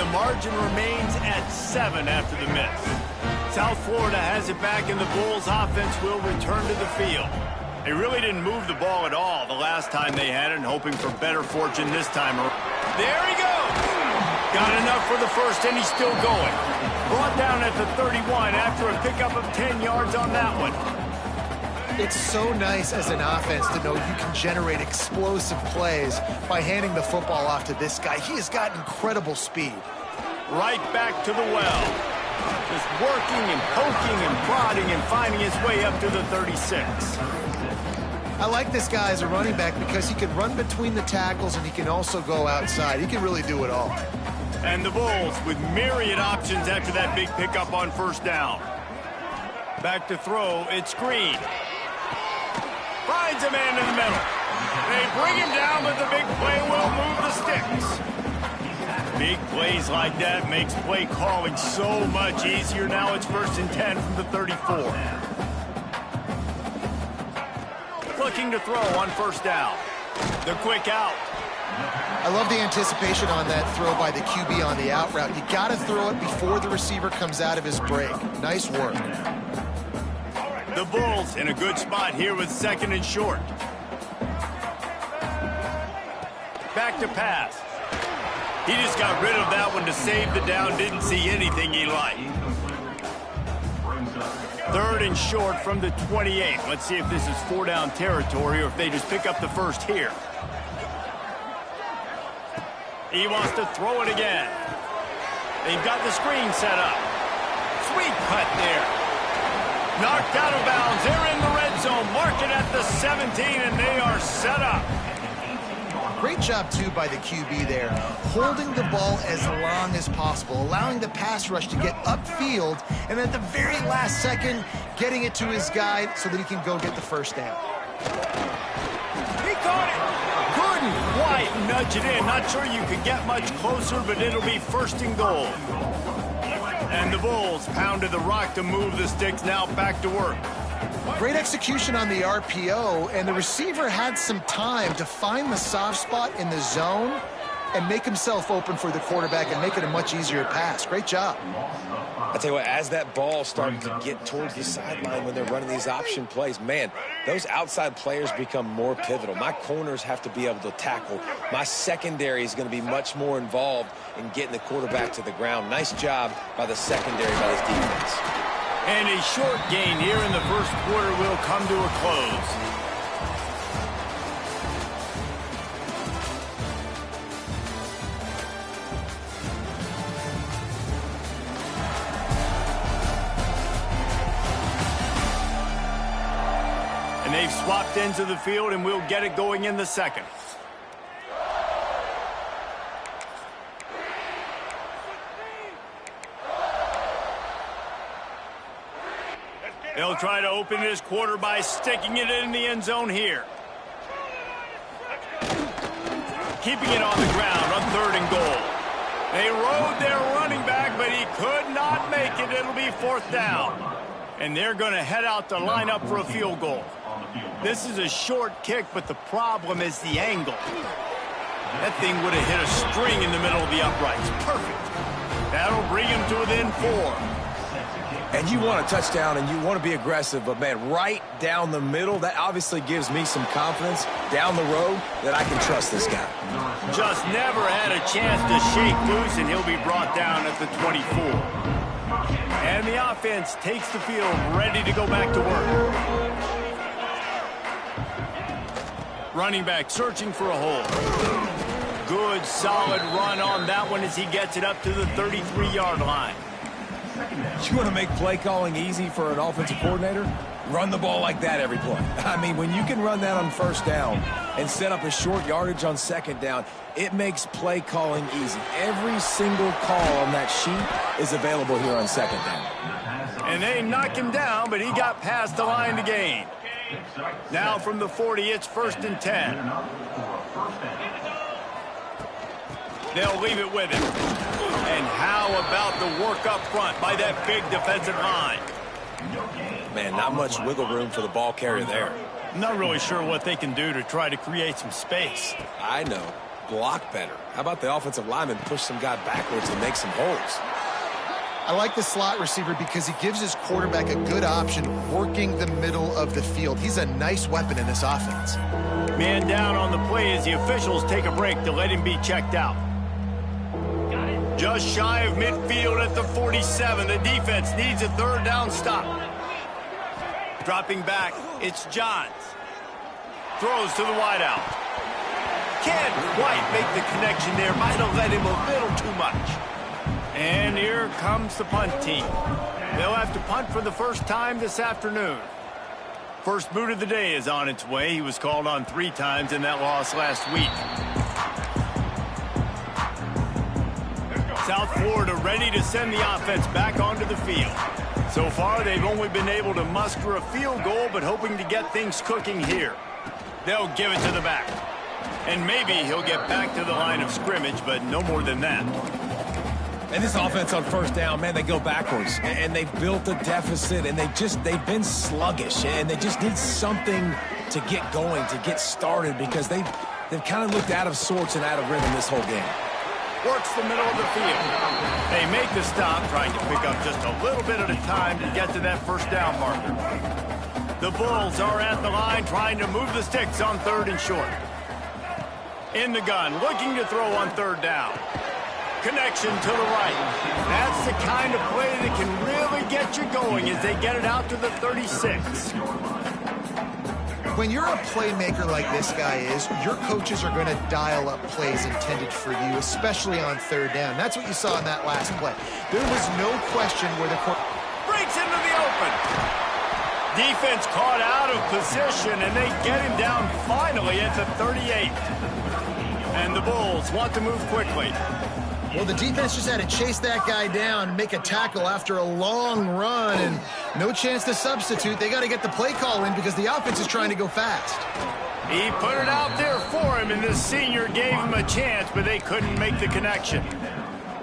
the margin remains at 7 after the miss. South Florida has it back, and the Bulls offense will return to the field. They really didn't move the ball at all the last time they had it, and hoping for better fortune this time around. There he goes! Got enough for the first, and he's still going. Brought down at the 31 after a pickup of 10 yards on that one. It's so nice as an offense to know you can generate explosive plays by handing the football off to this guy. He has got incredible speed. Right back to the well. Just working and poking and prodding and finding his way up to the 36. I like this guy as a running back because he can run between the tackles and he can also go outside. He can really do it all. And the Bulls with myriad options after that big pickup on first down. Back to throw, it's Green. Finds a man in the middle. They bring him down, but the big play will move the sticks. Big plays like that makes play calling so much easier. Now it's 1st and 10 from the 34. Looking to throw on first down. The quick out. I love the anticipation on that throw by the QB on the out route. You got to throw it before the receiver comes out of his break. Nice work. The Bulls in a good spot here with 2nd and short. Back to pass. He just got rid of that one to save the down. Didn't see anything he liked. 3rd and short from the 28. Let's see if this is 4-down territory or if they just pick up the first here. He wants to throw it again. They've got the screen set up. Sweet cut there. Knocked out of bounds. They're in the red zone. Mark it at the 17, and they are set up. Great job, too, by the QB there. Holding the ball as long as possible, allowing the pass rush to get upfield, and at the very last second, getting it to his guy so that he can go get the first down. He caught it. Couldn't quite nudge it in. Not sure you could get much closer, but it'll be 1st and goal. And the Bulls pounded the rock to move the sticks. Now back to work. Great execution on the RPO, and the receiver had some time to find the soft spot in the zone and make himself open for the quarterback and make it a much easier pass. Great job. I tell you what, as that ball started to get towards the sideline when they're running these option plays, man, those outside players become more pivotal. My corners have to be able to tackle. My secondary is going to be much more involved in getting the quarterback to the ground. Nice job by the secondary, by this defense. And a short gain here in the first quarter will come to a close. And they've swapped ends of the field, and we'll get it going in the second. They'll try to open this quarter by sticking it in the end zone here. Keeping it on the ground on 3rd and goal. They rode their running back, but he could not make it. It'll be 4th down. And they're going to head out to line up for a field goal. This is a short kick, but the problem is the angle. That thing would have hit a string in the middle of the uprights. Perfect. That'll bring him to within 4. And you want a touchdown and you want to be aggressive, but, man, right down the middle, that obviously gives me some confidence down the road that I can trust this guy. Just never had a chance to shake loose, and he'll be brought down at the 24. And the offense takes the field, ready to go back to work. Running back searching for a hole. Good, solid run on that one as he gets it up to the 33-yard line. You want to make play calling easy for an offensive coordinator? Run the ball like that every play. I mean, when you can run that on first down and set up a short yardage on second down, it makes play calling easy. Every single call on that sheet is available here on second down. And they knock him down, but he got past the line to gain. Now from the 40, it's 1st and 10. They'll leave it with him. And how about the work up front by that big defensive line? Man, not much wiggle room for the ball carrier there. Not really sure what they can do to try to create some space. I know. block better. How about the offensive lineman push some guy backwards and make some holes? I like the slot receiver because he gives his quarterback a good option working the middle of the field. He's a nice weapon in this offense. Man down on the play as the officials take a break to let him be checked out. Just shy of midfield at the 47. The defense needs a third down stop. Dropping back, it's Johns. Throws to the wideout. Can't quite make the connection there. Might have let him a little too much. And here comes the punt team. They'll have to punt for the first time this afternoon. First boot of the day is on its way. He was called on 3 times in that loss last week. South Florida ready to send the offense back onto the field. So far, they've only been able to muster a field goal, but hoping to get things cooking here. They'll give it to the back. And maybe he'll get back to the line of scrimmage, but no more than that. And this offense on first down, man, they go backwards. And they've built a deficit, and they've been sluggish. And they just need something to get going, to get started, because they've kind of looked out of sorts and out of rhythm this whole game. Works the middle of the field. They make the stop, trying to pick up just a little bit at a time to get to that first down marker. The Bulls are at the line, trying to move the sticks on 3rd and short. In the gun, looking to throw on 3rd down. Connection to the right. That's the kind of play that can really get you going as they get it out to the 36. When you're a playmaker like this guy is, your coaches are going to dial up plays intended for you, especially on 3rd down. That's what you saw in that last play. There was no question where the breaks into the open. Defense caught out of position, and they get him down finally at the 38. And the Bulls want to move quickly. Well, the defense just had to chase that guy down and make a tackle after a long run, and no chance to substitute. They got to get the play call in because the offense is trying to go fast. He put it out there for him, and the senior gave him a chance, but they couldn't make the connection.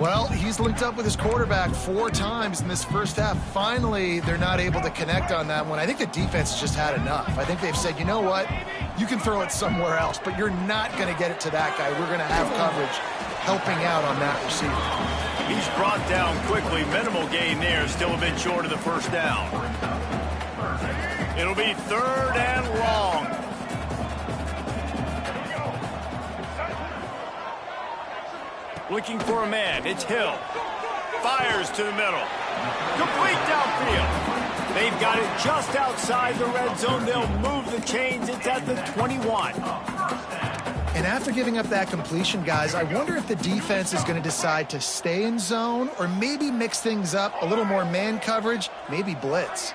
Well, he's linked up with his quarterback 4 times in this first half. Finally, they're not able to connect on that one. I think the defense has just had enough. I think they've said, you know what, you can throw it somewhere else, but you're not going to get it to that guy. We're going to have coverage helping out on that receiver. He's brought down quickly. Minimal gain there, still a bit short of the first down. It'll be 3rd and long. Looking for a man. It's Hill. Fires to the middle. Complete downfield. They've got it just outside the red zone. They'll move the chains. It's at the 21. And after giving up that completion, guys, I wonder if the defense is going to decide to stay in zone or maybe mix things up, a little more man coverage, maybe blitz.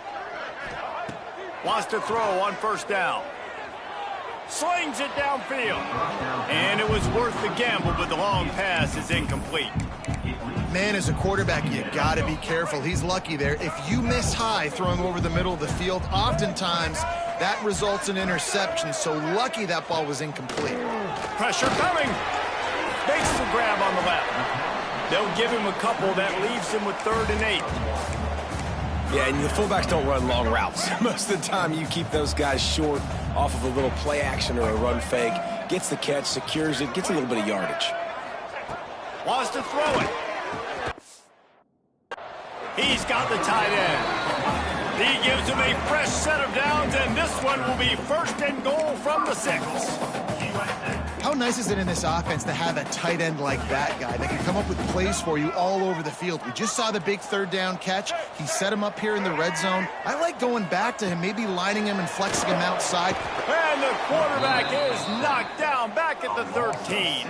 Wants to throw on 1st down. Slings it downfield. And it was worth the gamble, but the long pass is incomplete. Man, as a quarterback, you got to be careful. He's lucky there. If you miss high throwing over the middle of the field, oftentimes that results in interception. So lucky that ball was incomplete. Pressure coming. Makes the grab on the left. They'll give him a couple. That leaves him with 3rd and 8. Yeah, and the fullbacks don't run long routes. Most of the time, you keep those guys short off of a little play action or a run fake. Gets the catch, secures it, gets a little bit of yardage. Wants to throw it. He's got the tight end. He gives him a fresh set of downs, and this one will be 1st and goal from the 6. How nice is it in this offense to have a tight end like that guy that can come up with plays for you all over the field? We just saw the big 3rd down catch. He set him up here in the red zone. I like going back to him, maybe lining him and flexing him outside. And the quarterback is knocked down back at the 13.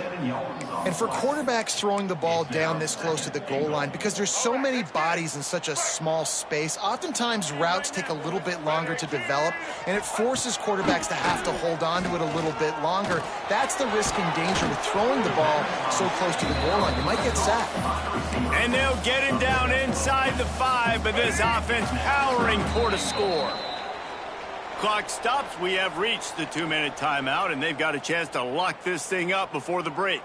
And for quarterbacks throwing the ball down this close to the goal line, because there's so many bodies in such a small space, oftentimes routes take a little bit longer to develop, and it forces quarterbacks to have to hold on to it a little bit longer. That's the risk and danger with throwing the ball so close to the goal line. You might get sacked. And they'll get him down inside the 5, but this offense powering toward a score. Clock stops. We have reached the 2-minute timeout, and they've got a chance to lock this thing up before the break.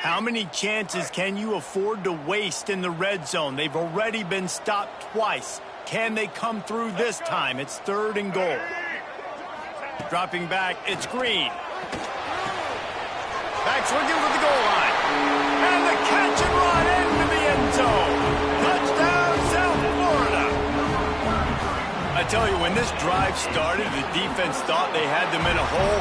How many chances can you afford to waste in the red zone? They've already been stopped twice. Can they come through this time? It's 3rd and goal. Dropping back, it's Green. Backs looking for the goal line. And the catch and run into the end zone. Touchdown, South Florida. I tell you, when this drive started, the defense thought they had them in a hole.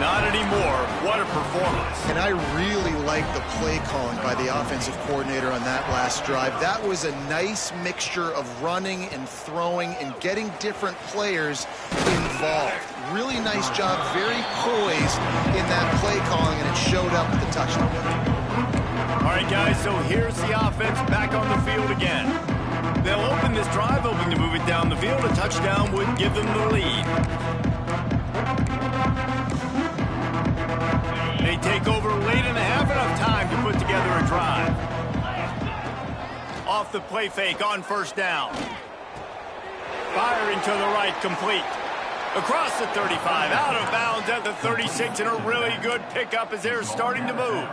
Not anymore. What a performance. And I really like the play calling by the offensive coordinator on that last drive. That was a nice mixture of running and throwing and getting different players involved. Really nice job, very poised in that play calling, and it showed up with the touchdown. All right, guys, so here's the offense back on the field again. They'll open this drive, hoping to move it down the field. A touchdown would give them the lead. They take over late in the half, enough time to put together a drive. Off the play fake on first down. Firing to the right, complete. Across the 35, out of bounds at the 36, and a really good pickup as they're starting to move.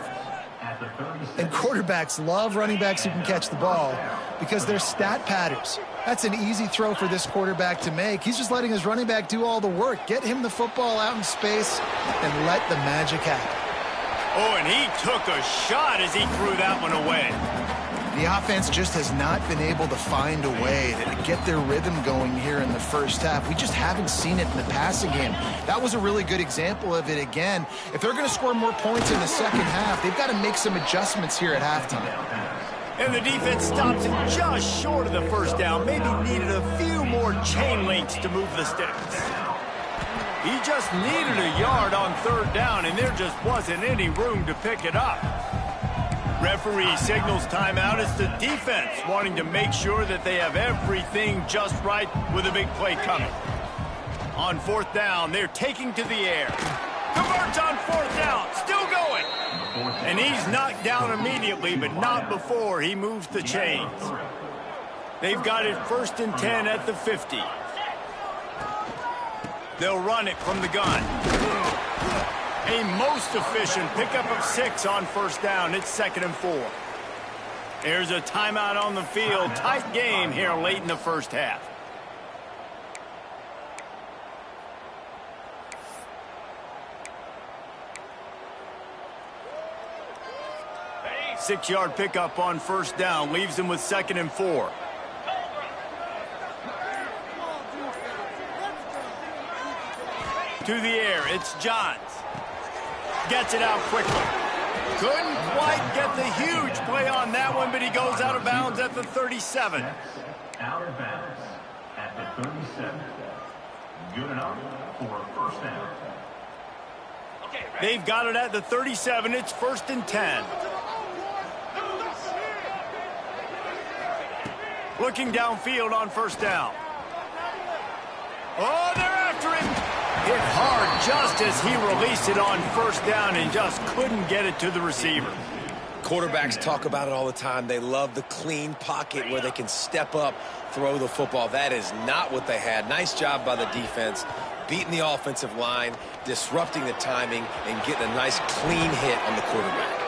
And quarterbacks love running backs who can catch the ball because they're stat patterns. That's an easy throw for this quarterback to make. He's just letting his running back do all the work. Get him the football out in space and let the magic happen. Oh, and he took a shot as he threw that one away. The offense just has not been able to find a way to get their rhythm going here in the first half. We just haven't seen it in the passing game. That was a really good example of it again. If they're going to score more points in the second half, they've got to make some adjustments here at halftime. And the defense stops it just short of the first down. Maybe needed a few more chain links to move the sticks. He just needed a yard on third down, and there just wasn't any room to pick it up. Referee signals timeout. It's the defense wanting to make sure that they have everything just right with a big play coming. On fourth down, they're taking to the air. Converts on fourth down, still going. And he's knocked down immediately, but not before he moves the chains. They've got it 1st and 10 at the 50. They'll run it from the gun. A most efficient pickup of 6 on first down. It's 2nd and 4. There's a timeout on the field. Tight game here late in the first half. Six-yard pickup on first down. Leaves them with 2nd and 4. To the air. It's Johns. Gets it out quickly. Couldn't quite get the huge play on that one, but he goes out of bounds at the 37. Out of bounds at the 37. Good enough for a first down. They've got it at the 37. It's 1st and 10. Looking downfield on first down. Oh, they're after him. Hit hard just as he released it on first down and just couldn't get it to the receiver. Quarterbacks talk about it all the time. They love the clean pocket where they can step up, throw the football. That is not what they had. Nice job by the defense, beating the offensive line, disrupting the timing, and getting a nice clean hit on the quarterback.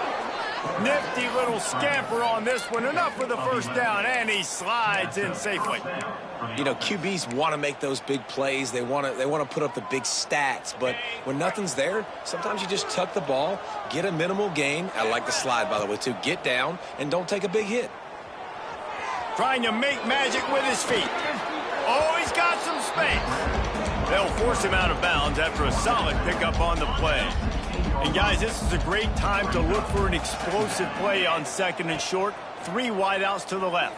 Nifty little scamper on this one. Enough for the first down, and he slides in safely. You know, QBs want to make those big plays. They want to put up the big stats. But when nothing's there, sometimes you just tuck the ball, get a minimal gain. I like the slide, by the way, too. Get down and don't take a big hit. Trying to make magic with his feet. Oh, he's got some space. They'll force him out of bounds after a solid pickup on the play. And, guys, this is a great time to look for an explosive play on 2nd and short. 3 wideouts to the left.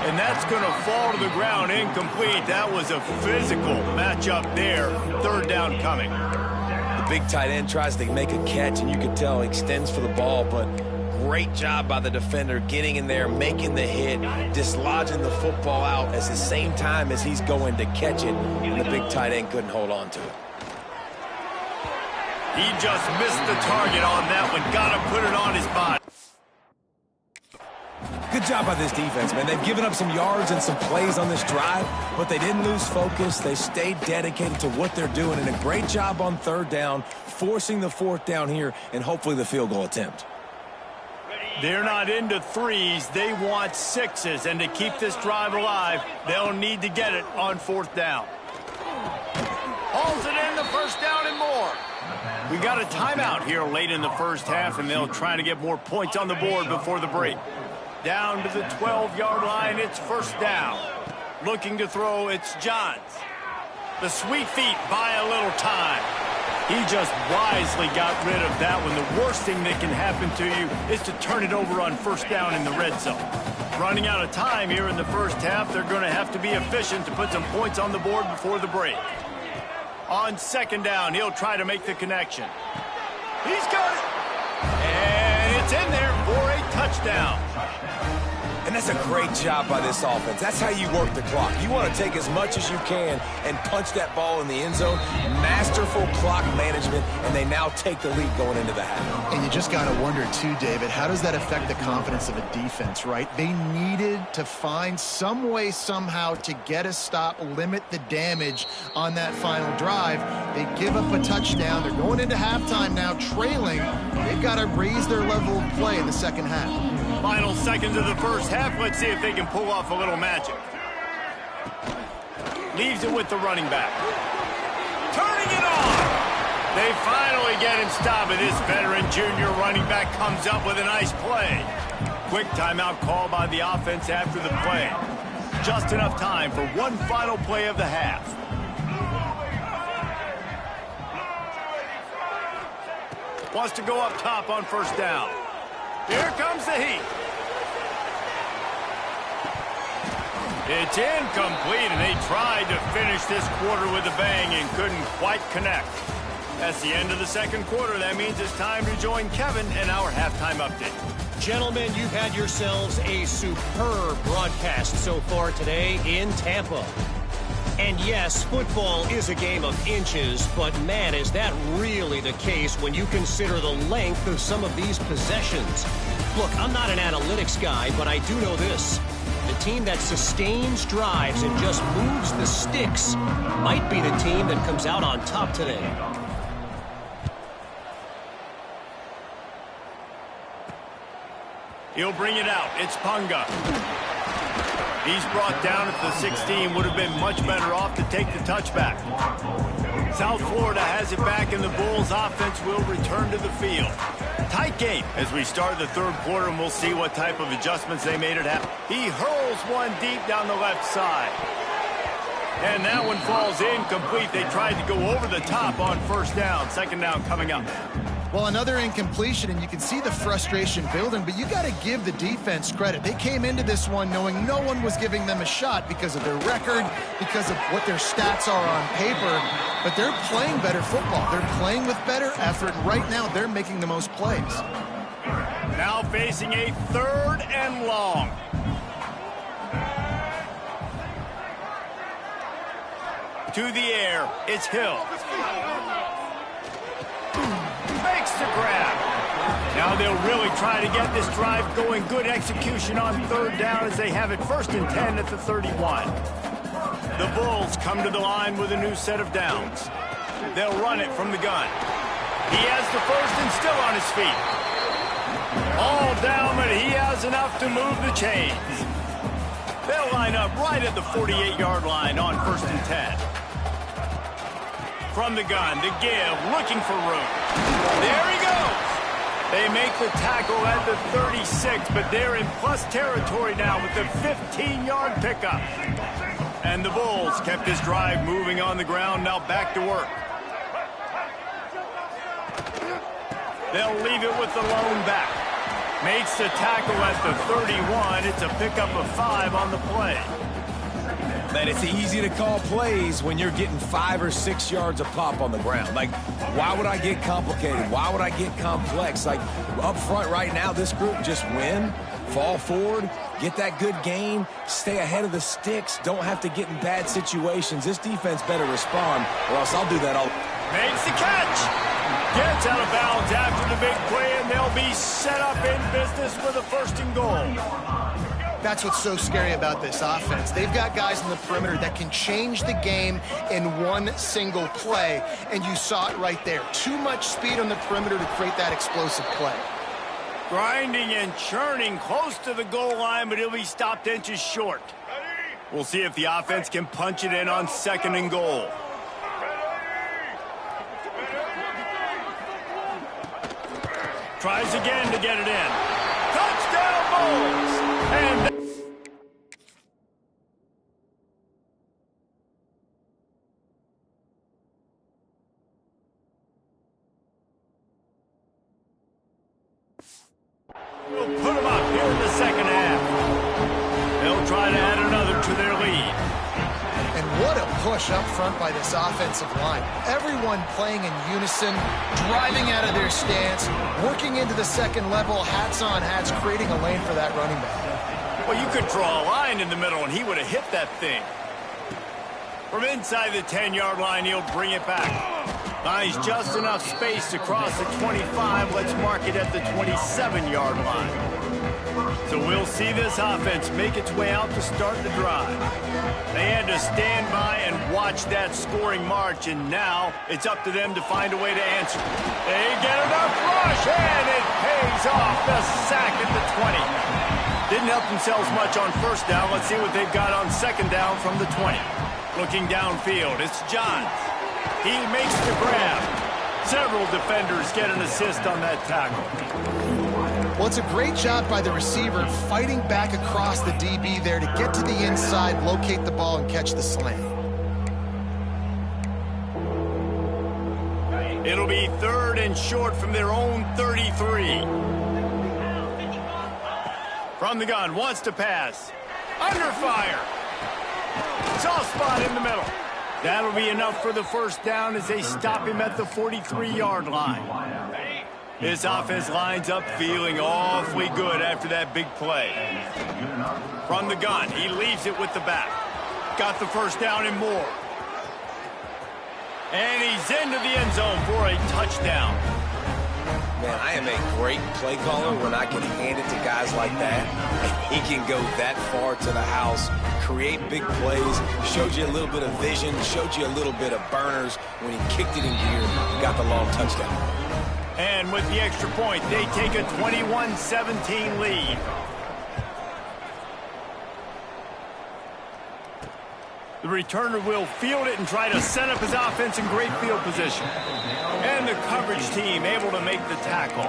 And that's going to fall to the ground incomplete. That was a physical matchup there. 3rd down coming. The big tight end tries to make a catch, and you can tell he extends for the ball, but great job by the defender getting in there, making the hit, dislodging the football out at the same time as he's going to catch it, and the big tight end couldn't hold on to it. He just missed the target on that one. Got to put it on his body. Good job by this defense, man. They've given up some yards and some plays on this drive, but they didn't lose focus. They stayed dedicated to what they're doing, and a great job on 3rd down, forcing the 4th down here, and hopefully the field goal attempt. They're not into 3s. They want 6s, and to keep this drive alive, they'll need to get it on 4th down. Hauls it in, the first down and more. We got a timeout here late in the first half, and they'll try to get more points on the board before the break. Down to the 12-yard line, it's first down. Looking to throw, it's Johns. The sweet feet buy a little time. He just wisely got rid of that one. The worst thing that can happen to you is to turn it over on first down in the red zone. Running out of time here in the first half, they're going to have to be efficient to put some points on the board before the break. On second down, he'll try to make the connection. He's got it. And it's in there for a touchdown. And that's a great job by this offense. That's how you work the clock. You want to take as much as you can and punch that ball in the end zone. Masterful clock management, and they now take the lead going into the half. And you just got to wonder, too, David, how does that affect the confidence of a defense, right? They needed to find some way, somehow, to get a stop, limit the damage on that final drive. They give up a touchdown. They're going into halftime now, trailing. They've got to raise their level of play in the second half. Final seconds of the first half. Let's see if they can pull off a little magic. Leaves it with the running back. Turning it on. They finally get him stopped, and this veteran junior running back comes up with a nice play. Quick timeout call by the offense after the play. Just enough time for one final play of the half. Wants to go up top on first down. Here comes the heat. It's incomplete, and they tried to finish this quarter with a bang and couldn't quite connect. That's the end of the second quarter. That means it's time to join Kevin in our halftime update. Gentlemen, you've had yourselves a superb broadcast so far today in Tampa. And yes, football is a game of inches, but man, is that really the case when you consider the length of some of these possessions. Look, I'm not an analytics guy, but I do know this. The team that sustains drives and just moves the sticks might be the team that comes out on top today. He'll bring it out. It's Punga. He's brought down at the 16. Would have been much better off to take the touchback. South Florida has it back, and the Bulls offense will return to the field. Tight game as we start the third quarter, and we'll see what type of adjustments they made it happen. He hurls one deep down the left side. And that one falls incomplete. They tried to go over the top on first down. Second down coming up. Well, another incompletion, and you can see the frustration building, but you got to give the defense credit. They came into this one knowing no one was giving them a shot because of their record, because of what their stats are on paper, but they're playing better football. They're playing with better effort, and right now they're making the most plays. Now facing a third and long. To the air, it's Hill. Makes the grab. Now they'll really try to get this drive going. Good execution on third down as they have it 1st and 10 at the 31. The Bulls come to the line with a new set of downs. They'll run it from the gun. He has the first and still on his feet. All down, but he has enough to move the chains. They'll line up right at the 48-yard line on 1st and 10. From the gun, the give, looking for room. There he goes. They make the tackle at the 36, but they're in plus territory now with the 15-yard pickup. And the Bulls kept this drive moving on the ground, now back to work. They'll leave it with the lone back. Makes the tackle at the 31. It's a pickup of 5 on the play. Man, it's easy to call plays when you're getting 5 or 6 yards a pop on the ground. Like, why would I get complicated? Why would I get complex? Like, up front right now, this group just win, fall forward, get that good gain, stay ahead of the sticks, don't have to get in bad situations. This defense better respond, or else I'll do that all. Makes the catch. Gets out of bounds after the big play, and they'll be set up in business with a 1st and goal. That's what's so scary about this offense. They've got guys in the perimeter that can change the game in one single play, and you saw it right there. Too much speed on the perimeter to create that explosive play. Grinding and churning close to the goal line, but he'll be stopped inches short. We'll see if the offense can punch it in on 2nd and goal. Tries again to get it in. Touchdown, Bulls! And we'll put them up here in the second half. They'll try to add another to their lead. And what a push up front by this offensive line. Everyone playing in unison, driving out of their stance, working into the second level, hats on hats, creating a lane for that running back. Well, you could draw a line in the middle, and he would have hit that thing. From inside the 10-yard line, he'll bring it back. Finds just enough space to cross the 25. Let's mark it at the 27-yard line. So we'll see this offense make its way out to start the drive. They had to stand by and watch that scoring march, and now it's up to them to find a way to answer. They get enough rush, and it pays off. The sack at the 20. Didn't help themselves much on first down. Let's see what they've got on second down from the 20. Looking downfield, it's Johns. He makes the grab. Several defenders get an assist on that tackle. Well, it's a great job by the receiver fighting back across the DB there to get to the inside, locate the ball, and catch the slant. It'll be third and short from their own 33. From the gun, wants to pass. Under fire. Soft spot in the middle. That'll be enough for the first down as they stop him at the 43-yard line. This offense lines up feeling awfully good after that big play. From the gun, he leaves it with the back. Got the first down and more. And he's into the end zone for a touchdown. Man, I am a great play caller when I can hand it to guys like that. He can go that far to the house, create big plays, showed you a little bit of vision, showed you a little bit of burners. When he kicked it in gear, got the long touchdown. And with the extra point, they take a 21-17 lead. The returner will field it and try to set up his offense in great field position. And the coverage team able to make the tackle.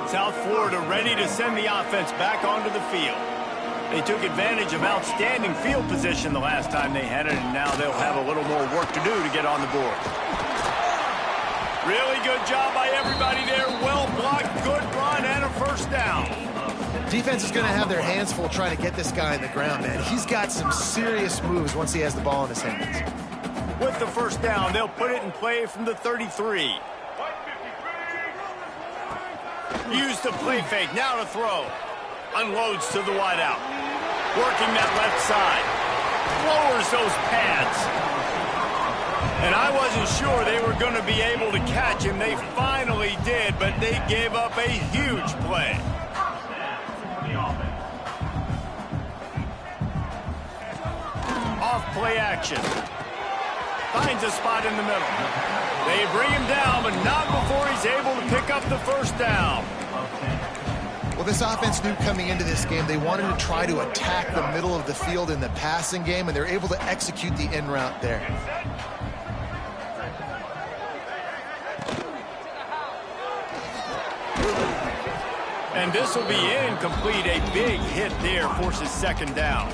South Florida ready to send the offense back onto the field. They took advantage of outstanding field position the last time they had it, and now they'll have a little more work to do to get on the board. Really good job by everybody there. Well blocked, good run, and a first down. Defense is going to have their hands full trying to get this guy in the ground, man. He's got some serious moves once he has the ball in his hands. With the first down, they'll put it in play from the 33. Use the play fake, now to throw. Unloads to the wideout. Working that left side. Lowers those pads. And I wasn't sure they were going to be able to catch him. They finally did, but they gave up a huge play. Off play action. Finds a spot in the middle. They bring him down, but not before he's able to pick up the first down. Well, this offense knew coming into this game they wanted to try to attack the middle of the field in the passing game, and they're able to execute the in route there. And this will be incomplete. A big hit there forces second down.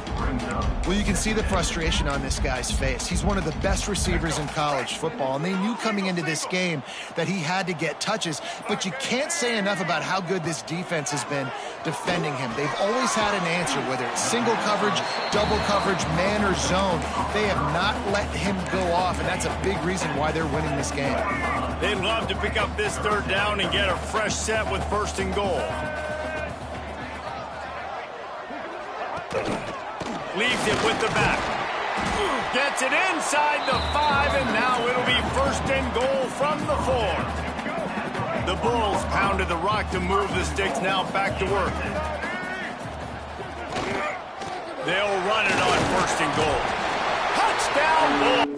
Well, you can see the frustration on this guy's face. He's one of the best receivers in college football, and they knew coming into this game that he had to get touches, but you can't say enough about how good this defense has been defending him. They've always had an answer, whether it's single coverage, double coverage, man or zone. They have not let him go off, and that's a big reason why they're winning this game. They'd love to pick up this third down and get a fresh set with first and goal. Leaves it with the back. Gets it inside the 5, and now it'll be first and goal from the 4. The Bulls pounded the rock to move the sticks, now back to work. They'll run it on first and goal. Touchdown, Bulls!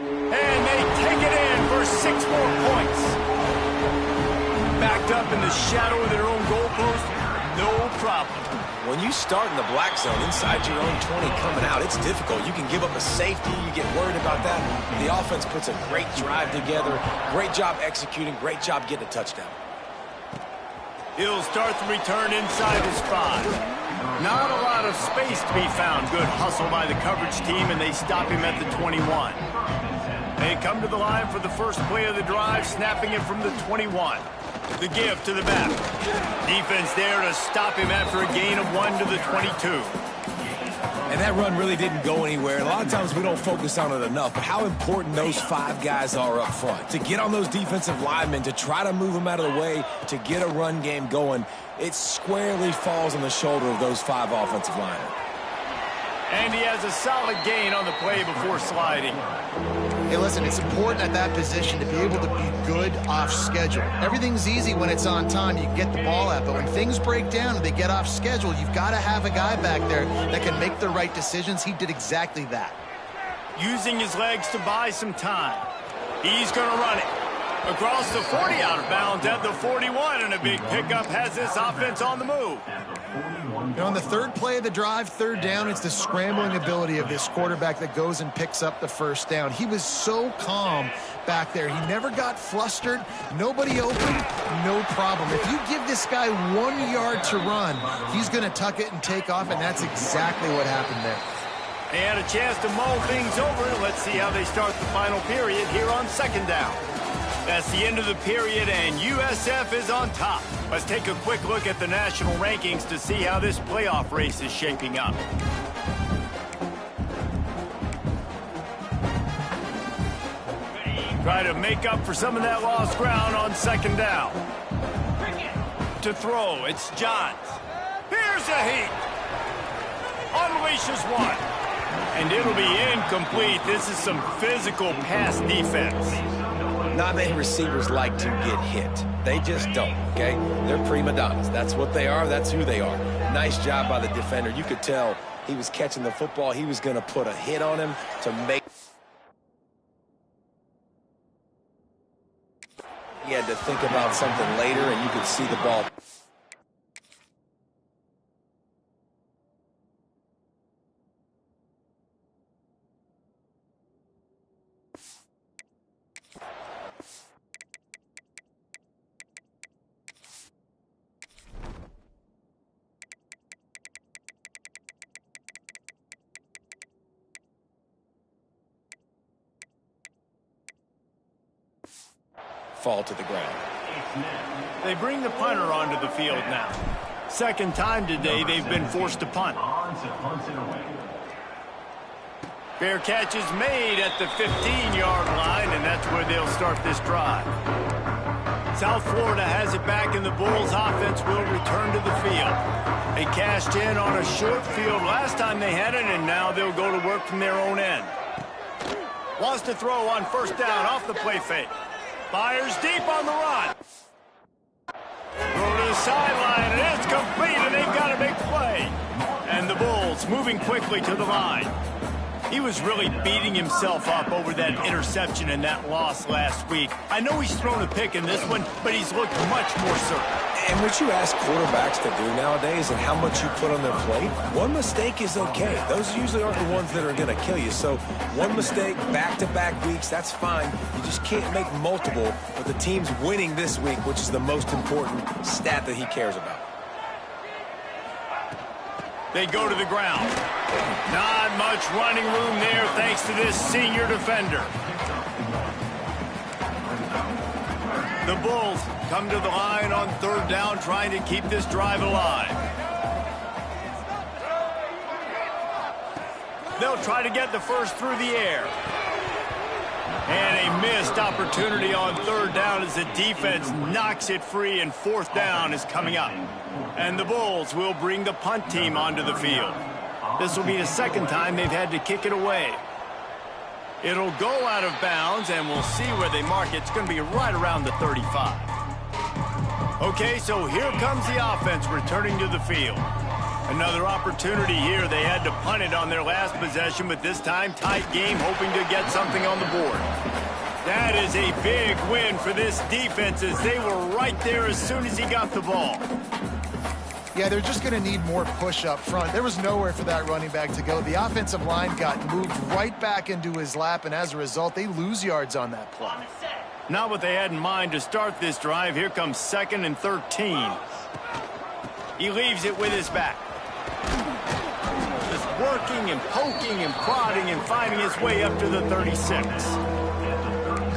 And they take it in for 6 more points. Backed up in the shadow of their own goalpost, no problem. When you start in the black zone inside your own 20 coming out, it's difficult. You can give up a safety. You get worried about that. The offense puts a great drive together. Great job executing. Great job getting a touchdown. He'll start the return inside his 5. Not a lot of space to be found. Good hustle by the coverage team, and they stop him at the 21. They come to the line for the first play of the drive, snapping it from the 21. The give to the back. Defense there to stop him after a gain of 1 to the 22. And that run really didn't go anywhere. And a lot of times we don't focus on it enough, but how important those 5 guys are up front. To get on those defensive linemen, to try to move them out of the way, to get a run game going, it squarely falls on the shoulder of those 5 offensive linemen. And he has a solid gain on the play before sliding. Hey, listen, it's important at that position to be able to be good off schedule. Everything's easy when it's on time. You get the ball out. But when things break down and they get off schedule, you've got to have a guy back there that can make the right decisions. He did exactly that. Using his legs to buy some time. He's going to run it. Across the 40, out of bounds at the 41, and a big pickup has this offense on the move. On the third play of the drive, third down, it's the scrambling ability of this quarterback that goes and picks up the first down. He was so calm back there. He never got flustered. Nobody open, no problem. If you give this guy 1 yard to run, he's going to tuck it and take off, and that's exactly what happened there. They had a chance to mull things over. Let's see how they start the final period here on second down. That's the end of the period, and USF is on top. Let's take a quick look at the national rankings to see how this playoff race is shaping up. Try to make up for some of that lost ground on second down. To throw, it's Johns. Here's a heat. Unleashes one. And it'll be incomplete. This is some physical pass defense. Not many receivers like to get hit. They just don't, okay? They're prima donnas. That's what they are. That's who they are. Nice job by the defender. You could tell he was catching the football. He was going to put a hit on him to make. He had to think about something later, and you could see the ball. Fall to the ground. They bring the punter onto the field now. Second time today they've been forced to punt. Fair catch is made at the 15-yard line, and that's where they'll start this drive. South Florida has it back, and the Bulls offense will return to the field. They cashed in on a short field last time they had it, and now they'll go to work from their own end. Wants to throw on first down off the play fake. Fires deep on the run. Throw to the sideline, and it's complete, and they've got a big play. And the Bulls moving quickly to the line. He was really beating himself up over that interception and that loss last week. I know he's thrown a pick in this one, but he's looked much more certain. And what you ask quarterbacks to do nowadays and how much you put on their plate, one mistake is okay. Those usually aren't the ones that are going to kill you. So one mistake, back-to-back weeks, that's fine. You just can't make multiple, but the team's winning this week, which is the most important stat that he cares about. They go to the ground. Not much running room there thanks to this senior defender. The Bulls come to the line on third down, trying to keep this drive alive. They'll try to get the first through the air. And a missed opportunity on third down as the defense knocks it free, and fourth down is coming up. And the Bulls will bring the punt team onto the field. This will be the second time they've had to kick it away. It'll go out of bounds, and we'll see where they mark it. It's going to be right around the 35. Okay, so here comes the offense returning to the field. Another opportunity here. They had to punt it on their last possession, but this time tight game, hoping to get something on the board. That is a big win for this defense, as they were right there as soon as he got the ball. Yeah, they're just going to need more push up front. There was nowhere for that running back to go. The offensive line got moved right back into his lap, and as a result, they lose yards on that play. Not what they had in mind to start this drive. Here comes 2nd and 13. He leaves it with his back. Just working and poking and prodding and finding his way up to the 36.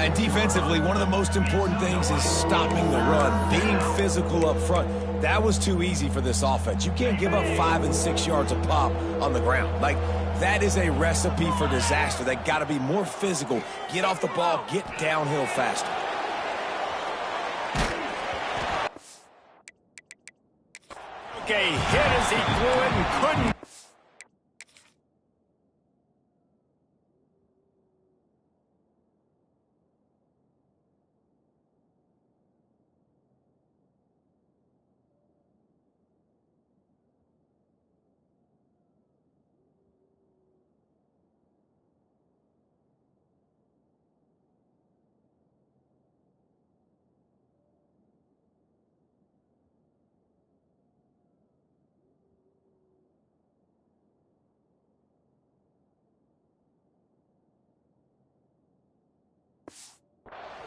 And defensively, one of the most important things is stopping the run, being physical up front. That was too easy for this offense. You can't give up 5 and 6 yards a pop on the ground. Like, that is a recipe for disaster. They got to be more physical, get off the ball, get downhill faster. Okay, hit as he threw it and couldn't.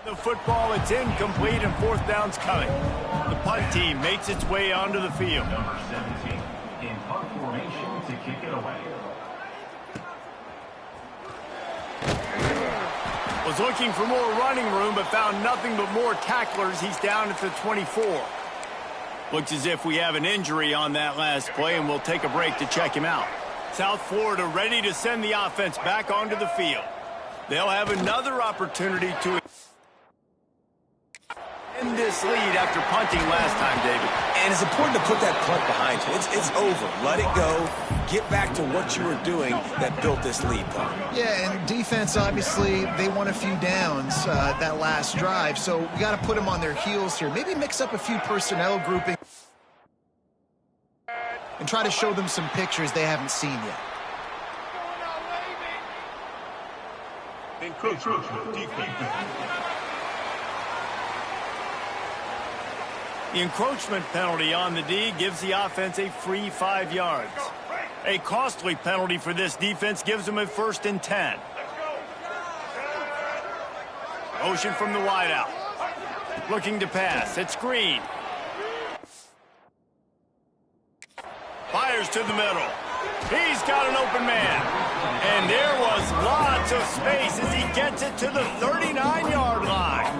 The football, it's incomplete, and 4th down's coming. The punt team makes its way onto the field. Number 17 in punt formation to kick it away. Was looking for more running room, but found nothing but more tacklers. He's down at the 24. Looks as if we have an injury on that last play, and we'll take a break to check him out. South Florida ready to send the offense back onto the field. They'll have another opportunity to end this lead after punting last time, David. And it's important to put that punt behind you. It's over. Let it go. Get back to what you were doing that built this lead, though. Yeah, and defense, obviously, they won a few downs that last drive, so we got to put them on their heels here. Maybe mix up a few personnel grouping and try to show them some pictures they haven't seen yet. The encroachment penalty on the D gives the offense a free 5 yards. A costly penalty for this defense gives them a 1st and 10. Motion from the wideout. Looking to pass. It's Green. Fires to the middle. He's got an open man. And there was lots of space as he gets it to the 39-yard line.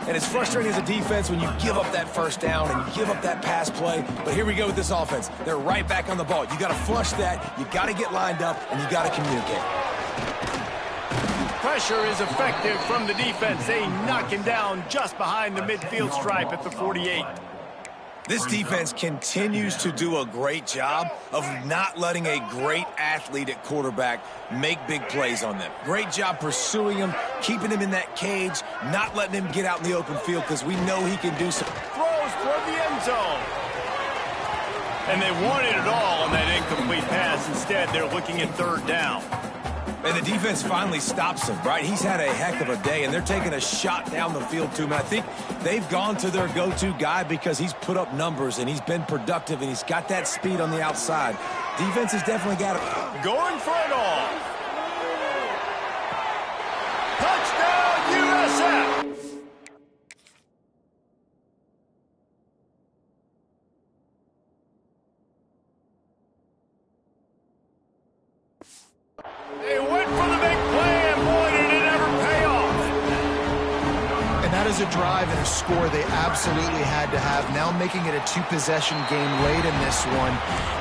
And it's frustrating as a defense when you give up that 1st down and you give up that pass play. But here we go with this offense. They're right back on the ball. You got to flush that. You got to get lined up, and you got to communicate. Pressure is effective from the defense. They knock him down just behind the midfield stripe at the 48. This defense continues to do a great job of not letting a great athlete at quarterback make big plays on them. Great job pursuing him, keeping him in that cage, not letting him get out in the open field because we know he can do some. Throws toward the end zone. And they wanted it all on that incomplete pass. Instead, they're looking at 3rd down. And the defense finally stops him, right? He's had a heck of a day, and they're taking a shot down the field to him. And I think they've gone to their go-to guy because he's put up numbers, and he's been productive, and he's got that speed on the outside. Defense has definitely got it. Going for it all. Touchdown, USF! They went for the big play, and boy, did it ever pay off. And that is a drive and a score they absolutely had to have. Now making it a 2-possession game late in this one.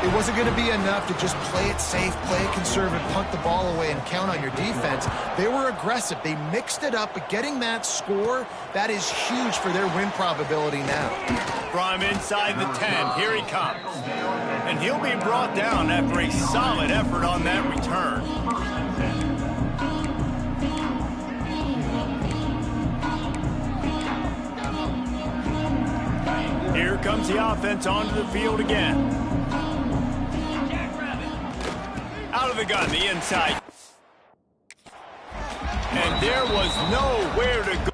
It wasn't going to be enough to just play it safe, play it conservative, punt the ball away, and count on your defense. They were aggressive. They mixed it up, but getting that score, that is huge for their win probability now. From inside the 10, here he comes. And he'll be brought down after a solid effort on that return. Here comes the offense onto the field again. Out of the gun, the inside. And there was nowhere to go.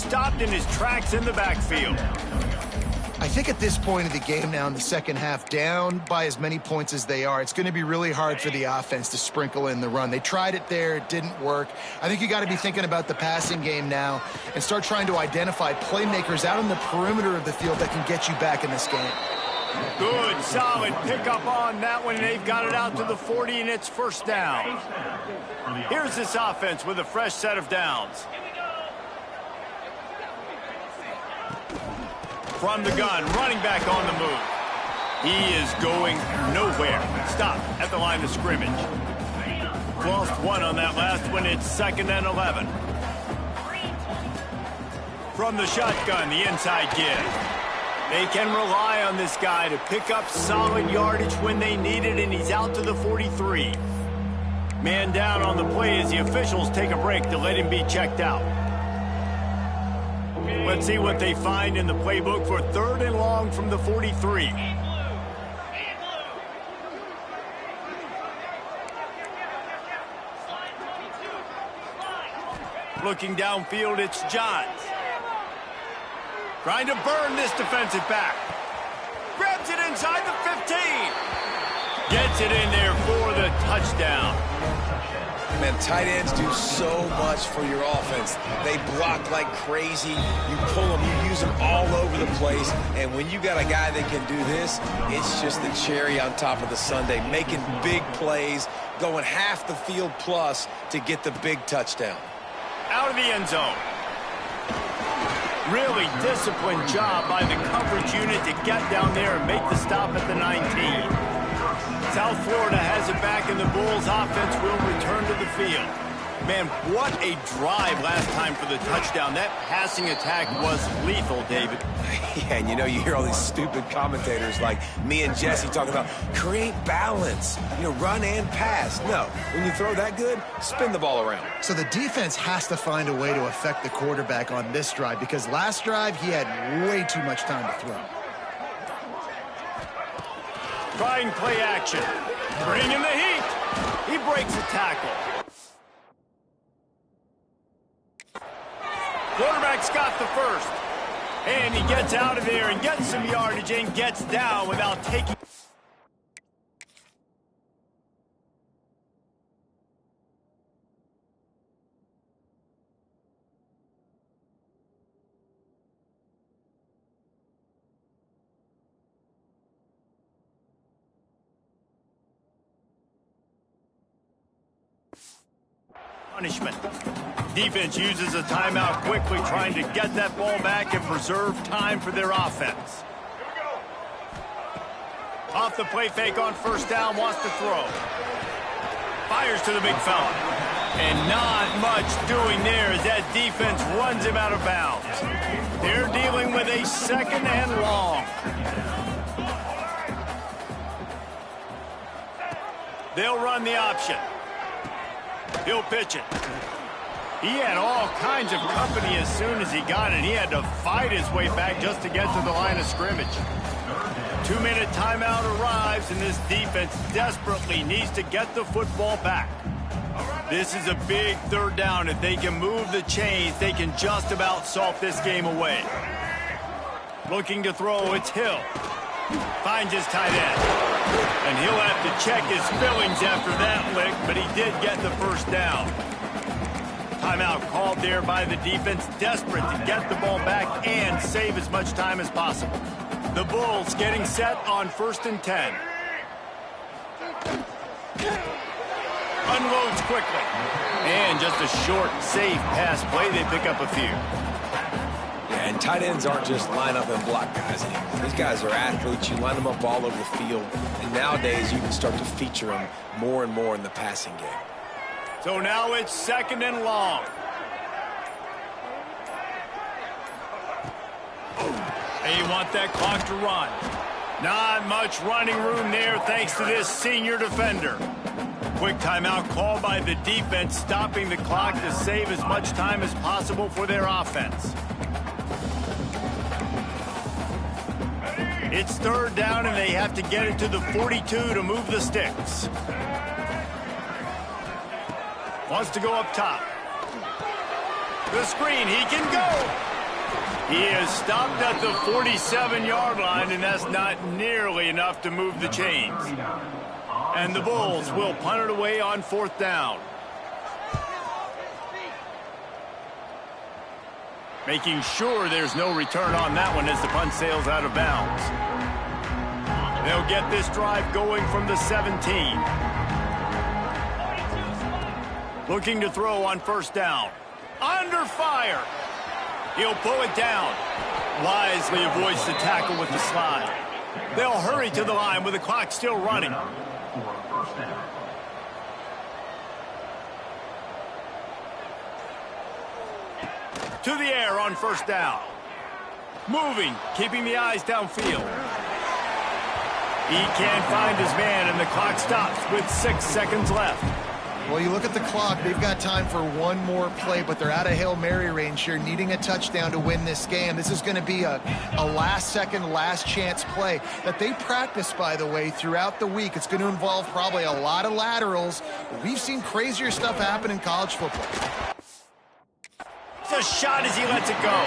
stopped in his tracks in the backfield. I think at this point of the game now in the second half, down by as many points as they are, it's going to be really hard for the offense to sprinkle in the run. They tried it there. It didn't work. I think you got to be thinking about the passing game now and start trying to identify playmakers out on the perimeter of the field that can get you back in this game. Good, solid pickup on that one. They've got it out to the 40, and it's first down. Here's this offense with a fresh set of downs. From the gun, running back on the move. He is going nowhere. Stop at the line of scrimmage. Lost one on that last one. It's 2nd and 11. From the shotgun, the inside give. They can rely on this guy to pick up solid yardage when they need it, and he's out to the 43. Man down on the play as the officials take a break to let him be checked out. Let's see what they find in the playbook for 3rd and long from the 43. Looking downfield, it's Johns. Trying to burn this defensive back. Grabs it inside the 15. Gets it in there for the touchdown. Man, tight ends do so much for your offense. They block like crazy. You pull them, you use them all over the place. And when you got a guy that can do this, it's just the cherry on top of the sundae, making big plays, going half the field plus to get the big touchdown. Out of the end zone. Really disciplined job by the coverage unit to get down there and make the stop at the 19. South Florida has it back, and the Bulls offense will return to the field. Man, what a drive last time for the touchdown. That passing attack was lethal, David. Yeah, and you know, you hear all these stupid commentators like me and Jesse talking about create balance, run and pass. No, when you throw that good, spin the ball around. So the defense has to find a way to affect the quarterback on this drive, because last drive he had way too much time to throw. Trying play action. Bring in the heat. He breaks a tackle. Quarterback's got the first. And he gets out of there and gets some yardage and gets down without taking... punishment. Defense uses a timeout quickly, trying to get that ball back and preserve time for their offense. Off the play fake on first down, wants to throw. Fires to the big fella. And not much doing there as that defense runs him out of bounds. They're dealing with a 2nd and long. They'll run the option. He'll pitch it. He had all kinds of company as soon as he got it. He had to fight his way back just to get to the line of scrimmage. 2-minute timeout arrives, and this defense desperately needs to get the football back. This is a big 3rd down. If they can move the chains, they can just about salt this game away. Looking to throw, it's Hill. Finds his tight end. And he'll have to check his fillings after that lick, but he did get the first down. Timeout called there by the defense, desperate to get the ball back and save as much time as possible. The Bulls getting set on 1st and 10. Unloads quickly. And just a short, safe pass play. They pick up a few. Yeah, and tight ends aren't just line up and block guys anymore. These guys are athletes. You line them up all over the field. And nowadays, you can start to feature them more and more in the passing game. So now it's 2nd and long. They want that clock to run. Not much running room there thanks to this senior defender. Quick timeout called by the defense, stopping the clock to save as much time as possible for their offense. It's 3rd down, and they have to get it to the 42 to move the sticks. Wants to go up top. The screen, he can go. He is stopped at the 47-yard line, and that's not nearly enough to move the chains. And the Bulls will punt it away on 4th down. Making sure there's no return on that one as the punt sails out of bounds. They'll get this drive going from the 17. Looking to throw on 1st down. Under fire. He'll pull it down. Wisely avoids the tackle with the slide. They'll hurry to the line with the clock still running. To the air on 1st down. Moving, keeping the eyes downfield. He can't find his man, and the clock stops with 6 seconds left. Well, you look at the clock, they've got time for one more play, but they're out of Hail Mary range here, needing a touchdown to win this game. This is going to be a last-second, last-chance play that they practice, by the way, throughout the week. It's going to involve probably a lot of laterals. We've seen crazier stuff happen in college football. It's a shot as he lets it go.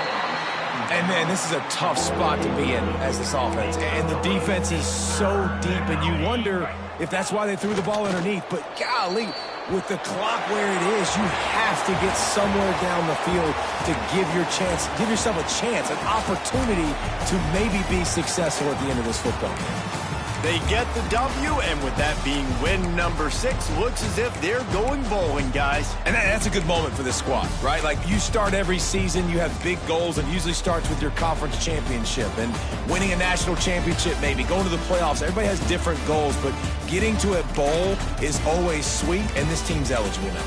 And, man, this is a tough spot to be in as this offense. And the defense is so deep, and you wonder if that's why they threw the ball underneath. But, golly, with the clock where it is, you have to get somewhere down the field to give yourself a chance, an opportunity to maybe be successful at the end of this football game. They get the W, and with that being win number 6, looks as if they're going bowling, guys. And that's a good moment for this squad, right? Like, you start every season, you have big goals, and usually starts with your conference championship and winning a national championship, maybe going to the playoffs. Everybody has different goals, but getting to a bowl is always sweet, and this team's eligible now.